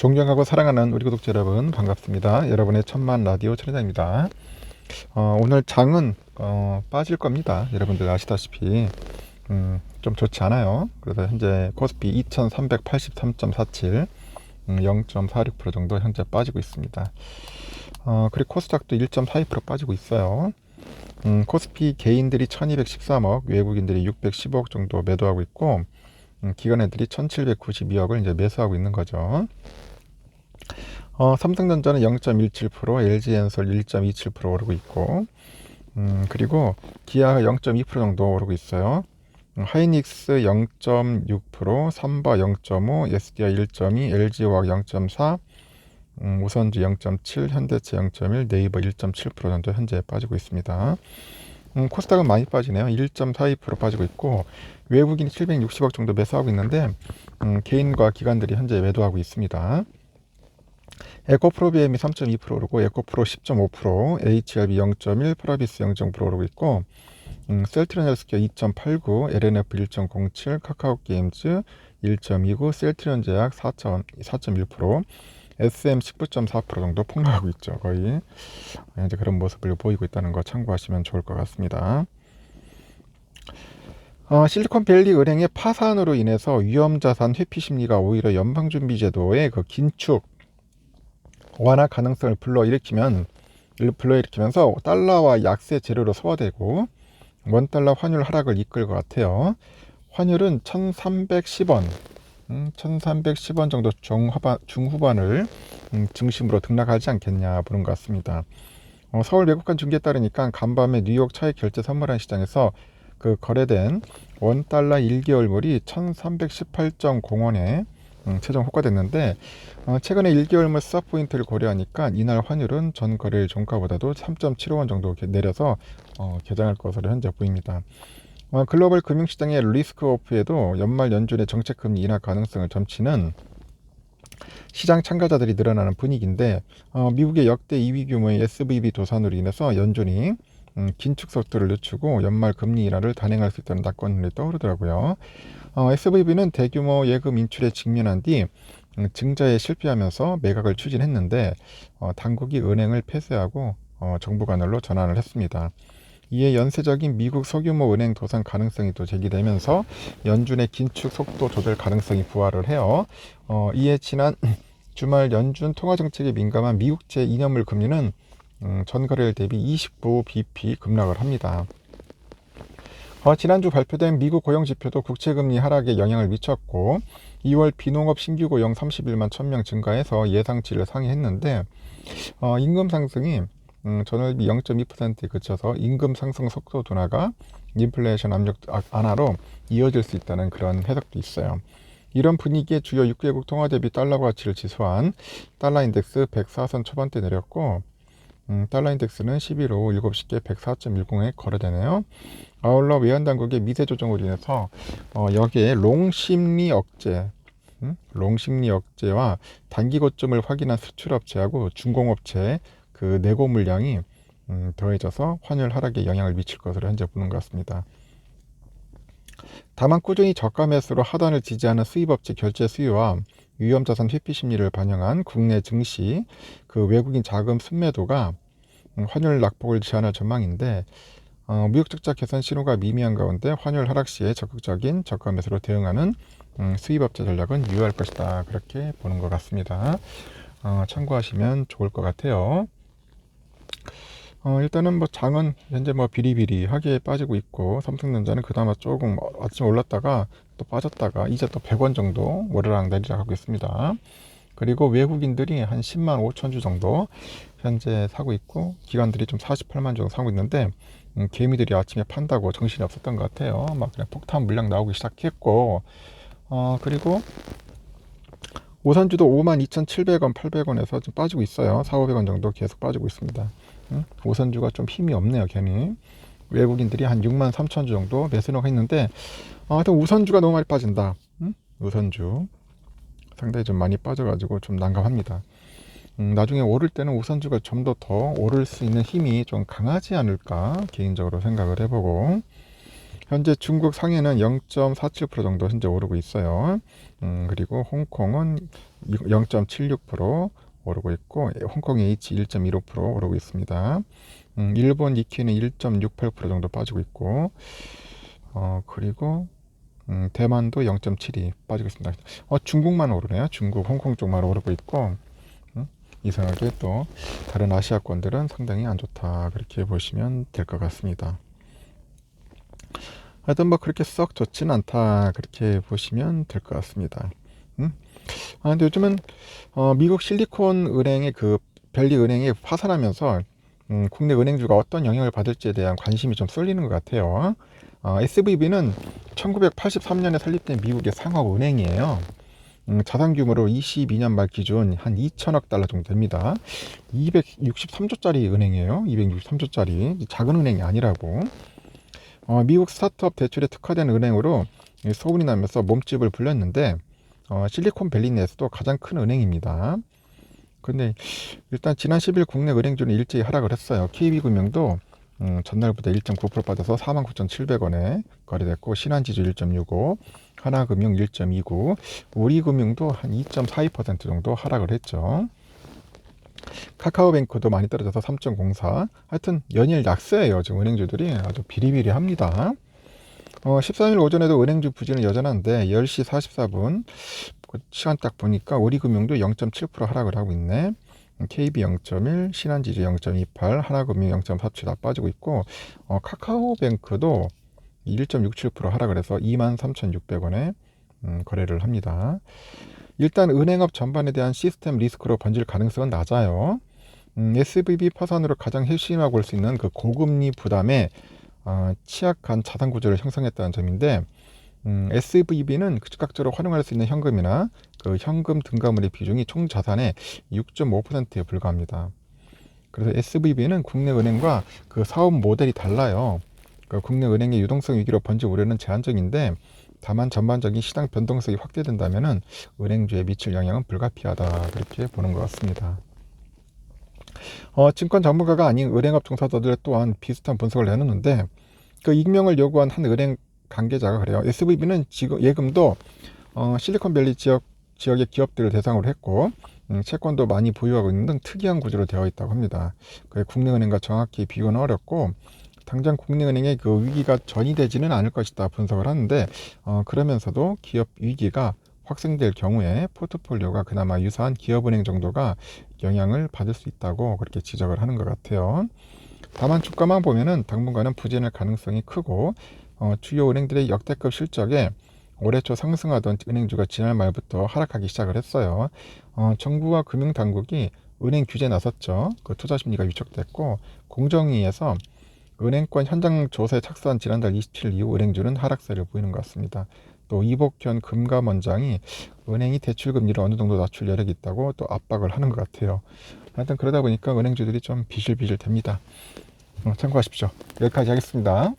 존경하고 사랑하는 우리 구독자 여러분 반갑습니다. 여러분의 천만 라디오 천회장입니다. 오늘 장은 빠질 겁니다. 여러분들 아시다시피 좀 좋지 않아요. 그래서 현재 코스피 2383.47 0.46% 정도 현재 빠지고 있습니다. 그리고 코스닥도 1.42% 빠지고 있어요. 코스피 개인들이 1213억, 외국인들이 615억 정도 매도하고 있고, 기관애들이 1792억을 이제 매수하고 있는 거죠. 삼성전자는 0.17%, LG엔솔 1.27% 오르고 있고, 그리고 기아가 0.2% 정도 오르고 있어요. 하이닉스 0.6%, 삼바 0.5, SDI 1.2, LG화학 0.4, 우선주 0.7, 현대차 0.1, 네이버 1.7% 정도 현재 빠지고 있습니다. 코스닥은 많이 빠지네요. 1.42% 빠지고 있고, 외국인이 760억 정도 매수하고 있는데, 개인과 기관들이 현재 매도하고 있습니다. 에코프로비엠이 3.2% 오르고, 에코프로 10.5%, HLB 0.1, 프라비스 0.9% 오르고 있고, 셀트리온 헬스케어 2.89, LNF 1.07, 카카오게임즈 1.29, 셀트리온 제약 4.1%, SM 19.4% 정도 폭락하고 있죠. 거의 이제 그런 모습을 보이고 있다는 거 참고하시면 좋을 것 같습니다. 실리콘밸리 은행의 파산으로 인해서 위험자산 회피 심리가 오히려 연방준비제도의 그 긴축 완화 가능성을 불러일으키면서 달러와 약세 재료로 소화되고 원달러 환율 하락을 이끌 것 같아요. 환율은 1310원 1310원 정도 중후반을 중심으로 등락하지 않겠냐 보는 것 같습니다. 서울 외국간 중계에 따르니까 간밤에 뉴욕 차익 결제 선물한 시장에서 그 거래된 원달러 1개월물이 1318.01원에 최종 호가됐는데, 최근에 1개월물 스왑 포인트를 고려하니까 이날 환율은 전 거래일 종가보다도 3.75원 정도 내려서 개장할 것으로 현재 보입니다. 글로벌 금융시장의 리스크 오프에도 연말 연준의 정책금리 인하 가능성을 점치는 시장 참가자들이 늘어나는 분위기인데, 미국의 역대 2위 규모의 SVB 도산으로 인해서 연준이 긴축 속도를 늦추고 연말 금리 인하를 단행할 수 있다는 낙관론이 떠오르더라고요. SVB는 대규모 예금 인출에 직면한 뒤 증자에 실패하면서 매각을 추진했는데, 당국이 은행을 폐쇄하고 정부 관할로 전환을 했습니다. 이에 연쇄적인 미국 소규모 은행 도산 가능성이 또 제기되면서 연준의 긴축 속도 조절 가능성이 부활을 해요. 이에 지난 주말 연준 통화정책에 민감한 미국제 2년물 금리는 전거래일 대비 29bp 급락을 합니다. 지난주 발표된 미국 고용지표도 국채금리 하락에 영향을 미쳤고, 2월 비농업 신규 고용 31만 1000명 증가해서 예상치를 상회했는데, 임금 상승이 전월비 0.2%에 그쳐서 임금 상승 속도 둔화가 인플레이션 압력 완화로 이어질 수 있다는 그런 해석도 있어요. 이런 분위기에 주요 6개국 통화 대비 달러 가치를 지수한 달러 인덱스 104선 초반대 내렸고, 달러 인덱스는 11일 오후 7시께 104.10에 거래되네요. 아울러 외환당국의 미세 조정으로 인해서 여기에 롱심리 억제와 단기 고점을 확인한 수출업체하고 중공업체 그 내고 물량이 더해져서 환율 하락에 영향을 미칠 것으로 현재 보는 것 같습니다. 다만 꾸준히 저가 매수로 하단을 지지하는 수입업체 결제 수요와 위험자산 회피 심리를 반영한 국내 증시 그 외국인 자금 순매도가 환율 낙폭을 제한할 전망인데, 무역 적자 개선 신호가 미미한 가운데 환율 하락 시에 적극적인 저가 매수로 대응하는 수입업체 전략은 유효할 것이다, 그렇게 보는 것 같습니다. 참고하시면 좋을 것 같아요. 일단은 뭐 장은 현재 뭐 비리비리하게 빠지고 있고, 삼성전자는 그나마 조금 아침에 올랐다가 또 빠졌다가 이제 또 100원 정도 오르락 내리락 하고 있습니다. 그리고 외국인들이 한 10만 5천 주 정도 현재 사고 있고, 기관들이 좀 48만 주 정도 사고 있는데, 개미들이 아침에 판다고 정신이 없었던 것 같아요. 막 그냥 폭탄 물량 나오기 시작했고, 그리고 오선주도 52,700원, 800원에서 좀 빠지고 있어요. 4,500원 정도 계속 빠지고 있습니다. 오선주가 좀 힘이 없네요, 괜히. 외국인들이 한 6만 3천 주 정도 매수를 했는데, 하여튼 우선주가 너무 많이 빠진다. 우선주 상당히 좀 많이 빠져가지고 좀 난감합니다. 나중에 오를 때는 우선주가 좀 더 오를 수 있는 힘이 좀 강하지 않을까 개인적으로 생각을 해보고, 현재 중국 상해는 0.47% 정도 현재 오르고 있어요. 그리고 홍콩은 0.76% 오르고 있고, 홍콩 H 1.15% 오르고 있습니다. 일본 니케이는 1.68% 정도 빠지고 있고, 그리고 대만도 0.72 빠지고 있습니다. 중국만 오르네요. 중국, 홍콩 쪽만 오르고 있고, 이상하게 또 다른 아시아권들은 상당히 안 좋다, 그렇게 보시면 될 것 같습니다. 하여튼 뭐 그렇게 썩 좋진 않다, 그렇게 보시면 될 것 같습니다. 근데 요즘은 미국 실리콘 은행의 그 밸리 은행이 파산하면서 국내 은행주가 어떤 영향을 받을지에 대한 관심이 좀 쏠리는 것 같아요. SVB는 1983년에 설립된 미국의 상업 은행이에요. 자산 규모로 22년 말 기준 한 2천억 달러 정도 됩니다. 263조짜리 은행이에요. 263조짜리 작은 은행이 아니라고. 미국 스타트업 대출에 특화된 은행으로 소문이 나면서 몸집을 불렸는데, 실리콘밸리 내에서도 가장 큰 은행입니다. 근데 일단 지난 10일 국내 은행주는 일제히 하락을 했어요. KB금융도 전날보다 1.9% 빠져서 49,700원에 거래됐고, 신한지주 1.65, 하나금융 1.29, 우리금융도 한 2.42% 정도 하락을 했죠. 카카오뱅크도 많이 떨어져서 3.04. 하여튼 연일 약세예요. 지금 은행주들이 아주 비리비리합니다. 13일 오전에도 은행주 부진은 여전한데 10시 44분 시간 딱 보니까 우리금융도 0.7% 하락을 하고 있네. KB 0.1, 신한지주 0.28, 하나금융 0.47 다 빠지고 있고, 카카오뱅크도 1.67% 하락을 해서 23,600원에 거래를 합니다. 일단 은행업 전반에 대한 시스템 리스크로 번질 가능성은 낮아요. SVB 파산으로 가장 핵심이라고 볼 수 있는 그 고금리 부담에 취약한 자산 구조를 형성했다는 점인데, SVB는 즉각적으로 활용할 수 있는 현금이나 그 현금 등가물의 비중이 총 자산의 6.5%에 불과합니다. 그래서 SVB는 국내 은행과 그 사업 모델이 달라요. 그 국내 은행의 유동성 위기로 번질 우려는 제한적인데, 다만 전반적인 시장 변동성이 확대된다면 은행주에 미칠 영향은 불가피하다, 그렇게 보는 것 같습니다. 증권 전문가가 아닌 은행업 종사자들 또한 비슷한 분석을 내놓는데, 그 익명을 요구한 한 은행 관계자가 그래요. SVB는 지금 예금도 실리콘밸리 지역의 기업들을 대상으로 했고, 채권도 많이 보유하고 있는 등 특이한 구조로 되어 있다고 합니다. 국내 은행과 정확히 비교는 어렵고, 당장 국내 은행의 그 위기가 전이되지는 않을 것이다 분석을 하는데, 그러면서도 기업 위기가 확산될 경우에 포트폴리오가 그나마 유사한 기업은행 정도가 영향을 받을 수 있다고 그렇게 지적을 하는 것 같아요. 다만 주가만 보면은 당분간은 부진할 가능성이 크고, 주요 은행들의 역대급 실적에 올해 초 상승하던 은행주가 지난 말부터 하락하기 시작을 했어요. 정부와 금융당국이 은행 규제에 나섰죠. 그 투자 심리가 위축됐고, 공정위에서 은행권 현장 조사에 착수한 지난달 27일 이후 은행주는 하락세를 보이는 것 같습니다. 또 이복현 금감원장이 은행이 대출 금리를 어느 정도 낮출 여력이 있다고 또 압박을 하는 것 같아요. 하여튼 그러다 보니까 은행주들이 좀 비실비실 됩니다. 참고하십시오. 여기까지 하겠습니다.